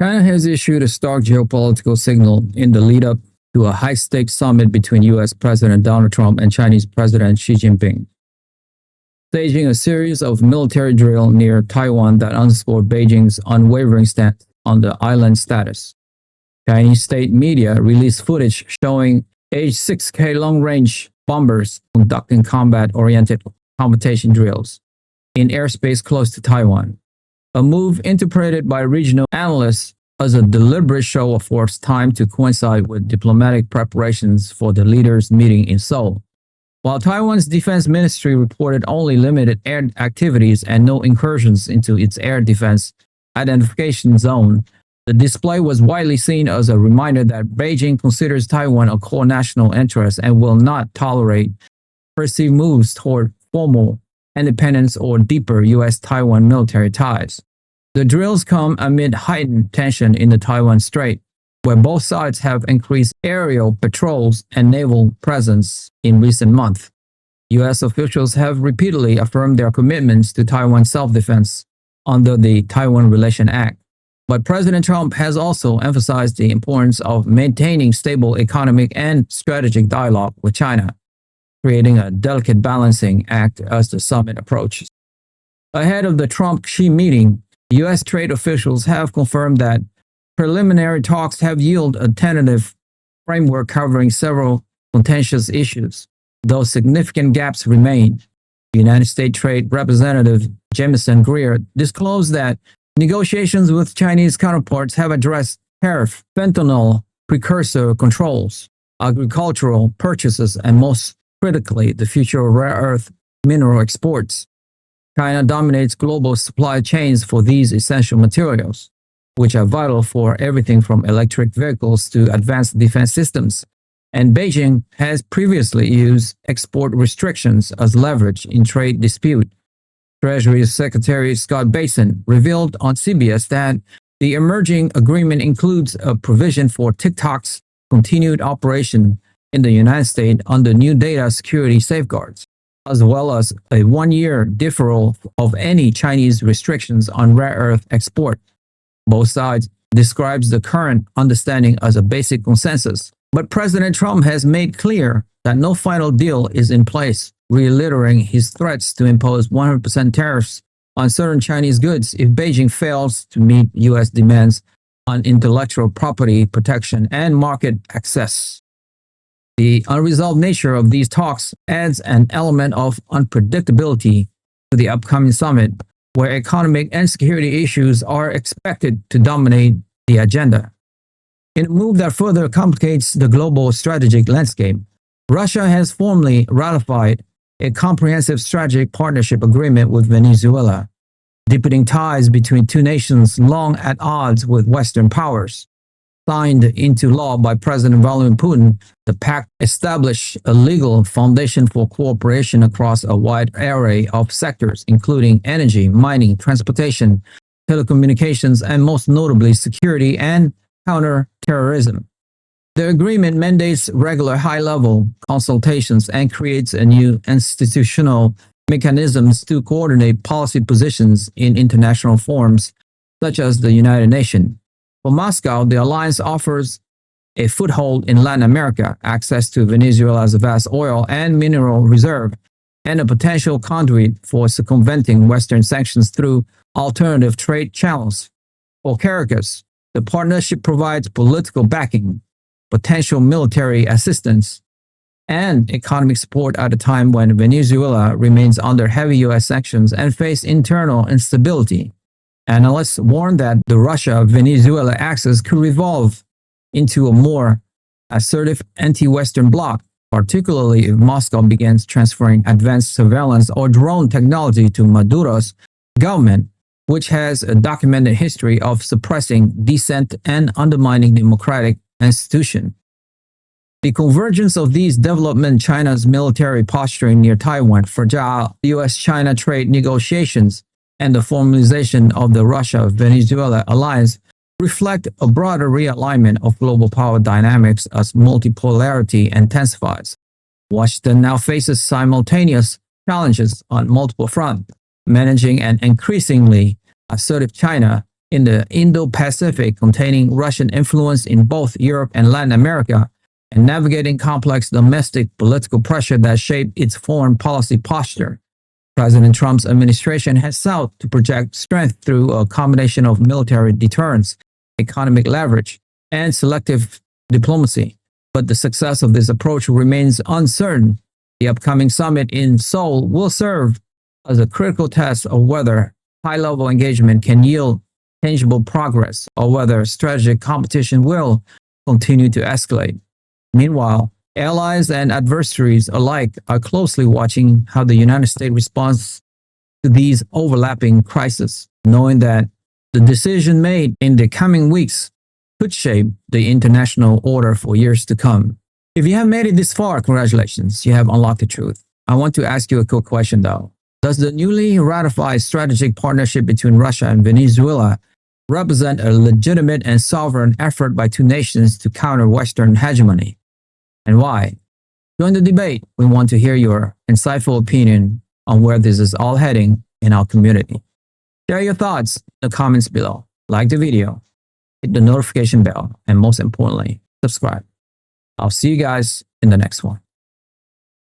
China has issued a stark geopolitical signal in the lead-up to a high-stakes summit between U.S. President Donald Trump and Chinese President Xi Jinping, staging a series of military drills near Taiwan that underscored Beijing's unwavering stance on the island's status. Chinese state media released footage showing H-6K long-range bombers conducting combat-oriented competition drills in airspace close to Taiwan, a move interpreted by regional analysts as a deliberate show of force timed to coincide with diplomatic preparations for the leaders' meeting in Seoul. While Taiwan's defense ministry reported only limited air activities and no incursions into its air defense identification zone, the display was widely seen as a reminder that Beijing considers Taiwan a core national interest and will not tolerate perceived moves toward formal independence or deeper U.S.-Taiwan military ties. The drills come amid heightened tension in the Taiwan Strait, where both sides have increased aerial patrols and naval presence in recent months. U.S. officials have repeatedly affirmed their commitments to Taiwan self-defense under the Taiwan Relation Act. But President Trump has also emphasized the importance of maintaining stable economic and strategic dialogue with China, creating a delicate balancing act as the summit approaches. Ahead of the Trump-Xi meeting, U.S. trade officials have confirmed that preliminary talks have yielded a tentative framework covering several contentious issues, though significant gaps remain. United States Trade Representative Jamieson Greer disclosed that negotiations with Chinese counterparts have addressed tariff, fentanyl, precursor controls, agricultural purchases, and most critically, the future of rare earth mineral exports. China dominates global supply chains for these essential materials, which are vital for everything from electric vehicles to advanced defense systems. And Beijing has previously used export restrictions as leverage in trade dispute. Treasury Secretary Scott Bessent revealed on CBS that the emerging agreement includes a provision for TikTok's continued operation in the United States under new data security safeguards, as well as a one-year deferral of any Chinese restrictions on rare earth export. Both sides describes the current understanding as a basic consensus, but President Trump has made clear that no final deal is in place, reiterating his threats to impose 100% tariffs on certain Chinese goods if Beijing fails to meet U.S. demands on intellectual property protection and market access. The unresolved nature of these talks adds an element of unpredictability to the upcoming summit, where economic and security issues are expected to dominate the agenda. In a move that further complicates the global strategic landscape, Russia has formally ratified a comprehensive strategic partnership agreement with Venezuela, deepening ties between two nations long at odds with Western powers. Signed into law by President Vladimir Putin, the Pact established a legal foundation for cooperation across a wide array of sectors, including energy, mining, transportation, telecommunications, and most notably security and counter-terrorism. The agreement mandates regular high-level consultations and creates a new institutional mechanisms to coordinate policy positions in international forums, such as the United Nations. For Moscow, the alliance offers a foothold in Latin America, access to Venezuela's vast oil and mineral reserve, and a potential conduit for circumventing Western sanctions through alternative trade channels. For Caracas, the partnership provides political backing, potential military assistance, and economic support at a time when Venezuela remains under heavy U.S. sanctions and faces internal instability. Analysts warn that the Russia-Venezuela axis could evolve into a more assertive anti-Western bloc, particularly if Moscow begins transferring advanced surveillance or drone technology to Maduro's government, which has a documented history of suppressing dissent and undermining democratic institutions. The convergence of these developments, China's military posturing near Taiwan, fragile U.S.-China trade negotiations, and the formalization of the Russia-Venezuela alliance reflect a broader realignment of global power dynamics as multipolarity intensifies. Washington now faces simultaneous challenges on multiple fronts, managing an increasingly assertive China in the Indo-Pacific containing Russian influence in both Europe and Latin America, and navigating complex domestic political pressure that shaped its foreign policy posture. President Trump's administration has sought to project strength through a combination of military deterrence, economic leverage, and selective diplomacy. But the success of this approach remains uncertain. The upcoming summit in Seoul will serve as a critical test of whether high-level engagement can yield tangible progress or whether strategic competition will continue to escalate. Meanwhile, allies and adversaries alike are closely watching how the United States responds to these overlapping crises, knowing that the decision made in the coming weeks could shape the international order for years to come. If you have made it this far, congratulations, you have unlocked the truth. I want to ask you a quick question though. Does the newly ratified strategic partnership between Russia and Venezuela represent a legitimate and sovereign effort by two nations to counter Western hegemony? And why? Join the debate. We want to hear your insightful opinion on where this is all heading in our community. Share your thoughts in the comments below. Like the video, hit the notification bell, and most importantly, subscribe. I'll see you guys in the next one.